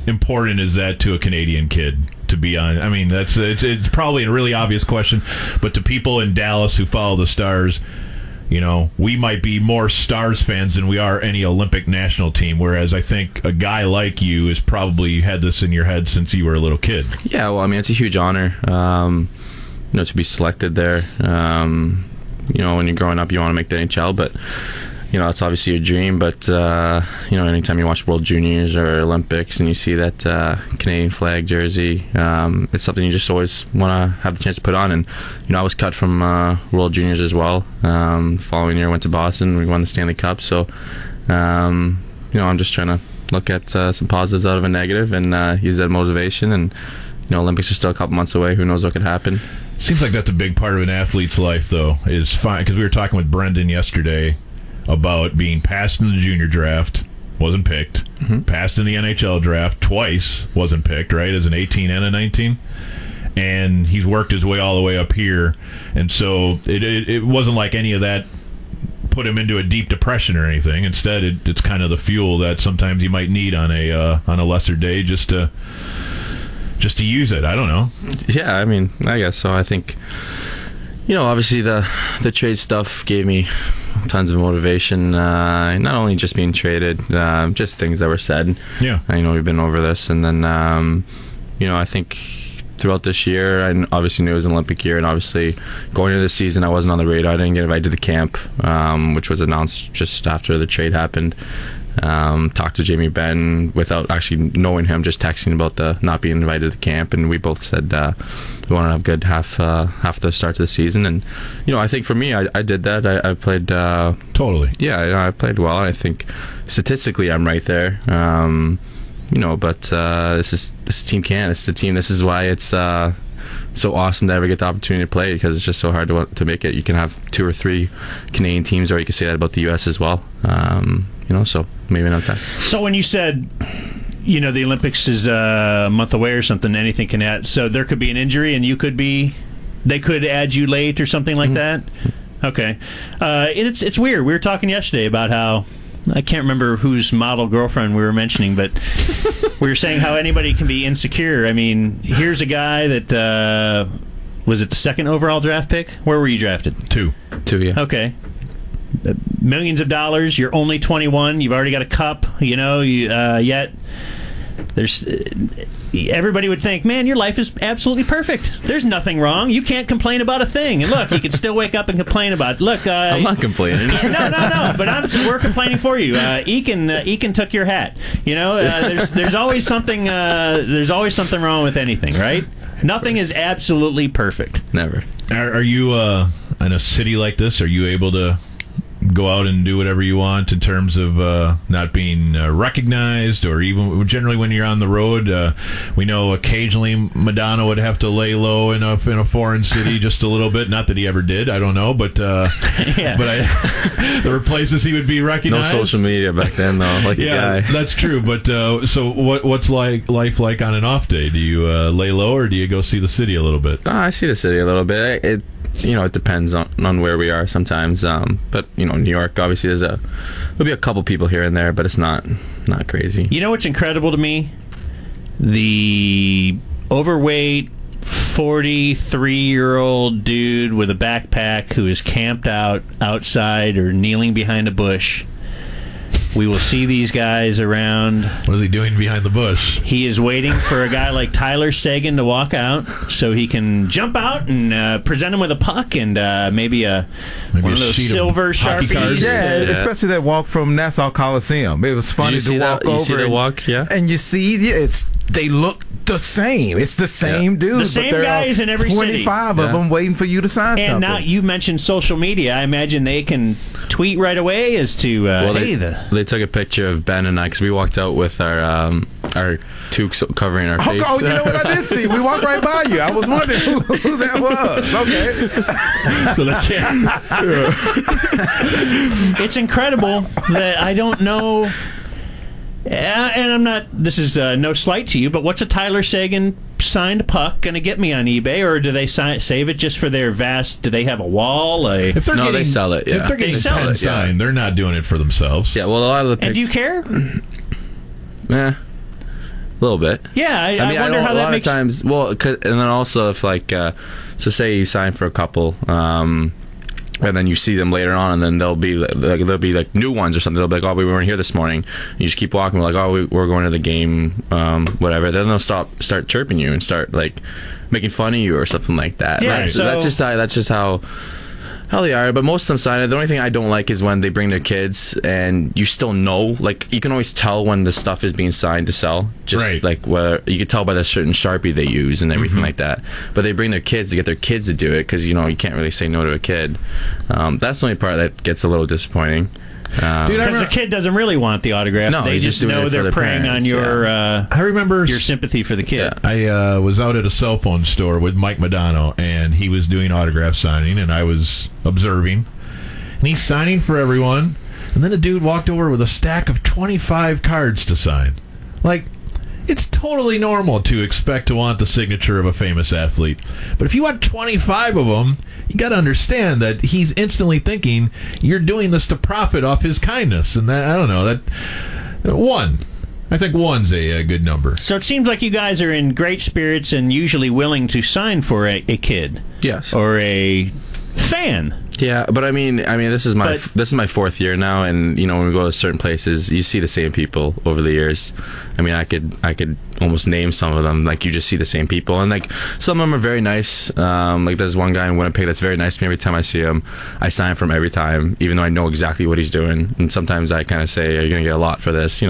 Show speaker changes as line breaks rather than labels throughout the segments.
important is that to a Canadian kid to be on? I mean, it's probably a really obvious question, but to people in Dallas who follow the Stars, we might be more Stars fans than we are any Olympic national team, whereas I think a guy like you has probably had this in your head since you were a little kid.
Yeah, well, I mean, it's a huge honor, to be selected there. When you're growing up, you want to make the NHL, but it's obviously a dream. But anytime you watch World Juniors or Olympics and you see that Canadian flag jersey, it's something you just always want to have the chance to put on. And I was cut from World Juniors as well. Following year, went to Boston. We won the Stanley Cup. So I'm just trying to look at some positives out of a negative and use that motivation. And Olympics are still a couple months away. Who knows what could happen?
Seems like that's a big part of an athlete's life, though. Is fine, because we were talking with Brendan yesterday about being passed in the junior draft, wasn't picked. Passed in the NHL draft twice, wasn't picked, right, as an 18 and a 19. And he's worked his way all the way up here. And so it wasn't like any of that put him into a deep depression or anything. Instead, it's kind of the fuel that sometimes you might need on a lesser day just to use it. I don't know.
Yeah, I mean, I guess so. I think, obviously the trade stuff gave me tons of motivation, not only just being traded, just things that were said.
Yeah.
We've been over this. And then, I think throughout this year, I obviously knew it was an Olympic year, and obviously going into this season, I wasn't on the radar. I didn't get invited to the camp, which was announced just after the trade happened. Talked to Jamie Benn without actually knowing him, just texting about the not being invited to the camp, and we both said we want to have good half the start to the season. And I think for me, I did that. I played
totally.
Yeah, I played well. I think statistically I'm right there. But this is Team Canada. It's the team. This is why it's so awesome to ever get the opportunity to play, because it's just so hard to make it. You can have 2 or 3 Canadian teams, or you can say that about the U.S. as well. So maybe not that.
So when you said, the Olympics is a month away or something, anything can add. So there could be an injury, and they could add you late or something like that. Okay, it's weird. We were talking yesterday about how, I can't remember whose model girlfriend we were mentioning, but we were saying how anybody can be insecure. I mean, here's a guy that was it the 2nd overall draft pick? Where were you drafted?
2,
yeah.
Okay. Millions of dollars. You're only 21. You've already got a cup. Yet there's everybody would think, man, your life is absolutely perfect. There's nothing wrong. You can't complain about a thing. And look, you can still wake up and complain about it. Look,
I'm not complaining.
No. But we're complaining for you. Eakin took your hat. There's always something. There's always something wrong with anything, right? Nothing is absolutely perfect.
Never.
Are you in a city like this? Are you able to go out and do whatever you want in terms of not being recognized, or even generally when you're on the road? We know occasionally Madonna would have to lay low in a foreign city just a little bit. Not that he ever did, I don't know, but
yeah.
There were places he would be recognized.
No social media back then, though. Like
yeah,
a guy.
That's true. But so what's life like on an off day? Do you lay low, or do you go see the city a little bit?
I see the city a little bit. It depends on where we are sometimes. But New York, obviously, there'll be a couple people here and there, but it's not crazy.
You know what's incredible to me? The overweight 43-year-old dude with a backpack who is camped outside or kneeling behind a bush. We will see these guys around.
What is he doing behind the bush?
He is waiting for a guy like Tyler Seguin to walk out so he can jump out and present him with a puck and maybe one of those silver Sharpies.
Yeah, especially that walk from Nassau Coliseum. It was funny to walk over.
You see the walk, yeah?
And you see, they look the same. It's the same dude.
The same
but there
guys
are
in every city.
25 of them waiting for you to sign something.
And now you mentioned social media. I imagine they can tweet right away as to,
They took a picture of Ben and I, because we walked out with our toques covering our face.
Oh, you know what I did see? We walked right by you. I was wondering who that was. Okay.
So they can't.
It's incredible that I don't know. And I'm not. This is no slight to you, but what's a Tyler Seguin signed puck going to get me on eBay, or do they save it just for their vast? Do they have a wall?
They sell it. Yeah.
If they're getting 10 signed, they're not doing it for themselves.
Yeah. Well, a lot of the.
And do you care?
Yeah. A little bit.
Yeah, I
mean,
wonder how that makes.
A lot of times, well, and then also if like, so say you sign for a couple, and then you see them later on, and then there'll be like new ones or something. They'll be like, oh, we weren't here this morning. You just keep walking. We're like, oh, we're going to the game, whatever. Then they'll start chirping you and start like making fun of you or something like that.
Yeah,
that's just how they are. But most of them sign it. The only thing I don't like is when they bring their kids and you still know, like you can always tell when the stuff is being signed to sell. Just like whether you can tell by the certain Sharpie they use and everything like that. But they bring their kids to get their kids to do it because you can't really say no to a kid. That's the only part that gets a little disappointing.
Because the kid doesn't really want the autograph.
No,
they just know they're preying on your
I remember
your sympathy for the kid.
I was out at a cell phone store with Mike Madonna, and he was doing autograph signing, and I was observing. And he's signing for everyone, and then a dude walked over with a stack of 25 cards to sign. Like, it's totally normal to expect to want the signature of a famous athlete. But if you want 25 of them, you got to understand that he's instantly thinking you're doing this to profit off his kindness. And that, I don't know, that one. I think one's a good number.
So it seems like you guys are in great spirits and usually willing to sign for a kid.
Yes.
Or a fan.
Yeah, but I mean, this is my 4th year now, and when we go to certain places, you see the same people over the years. I mean, I could almost name some of them. Like you just see the same people, and like some of them are very nice. Like there's one guy in Winnipeg that's very nice to me. Every time I see him, I sign for him every time, even though I know exactly what he's doing. And sometimes I kind of say, "Are you gonna get a lot for this?"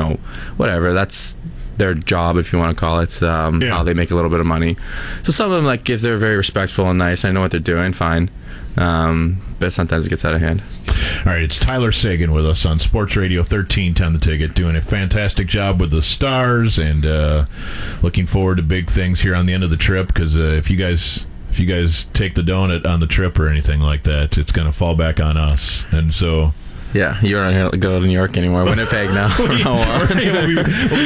Whatever. That's their job, if you want to call it. How they make a little bit of money. So some of them, like if they're very respectful and nice, I know what they're doing, fine. But sometimes it gets out of hand.
All right, it's Tyler Seguin with us on Sports Radio 1310 The Ticket, doing a fantastic job with the Stars, and looking forward to big things here on the end of the trip. Because if you guys take the donut on the trip or anything like that, it's going to fall back on us. And so.
Yeah, you don't go to New York anymore. Winnipeg now.
We'll be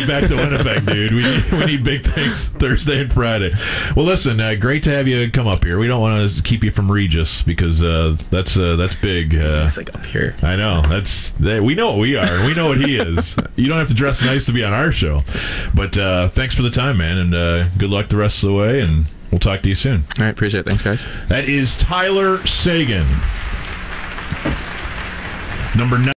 back to Winnipeg, dude. We need big things Thursday and Friday. Well, listen, great to have you come up here. We don't want to keep you from Regis because that's big.
It's like up here.
I know. We know what we are, and we know what he is. You don't have to dress nice to be on our show. But thanks for the time, man, and good luck the rest of the way, and we'll talk to you soon.
All right, appreciate it. Thanks, guys.
That is Tyler Seguin. Number 9.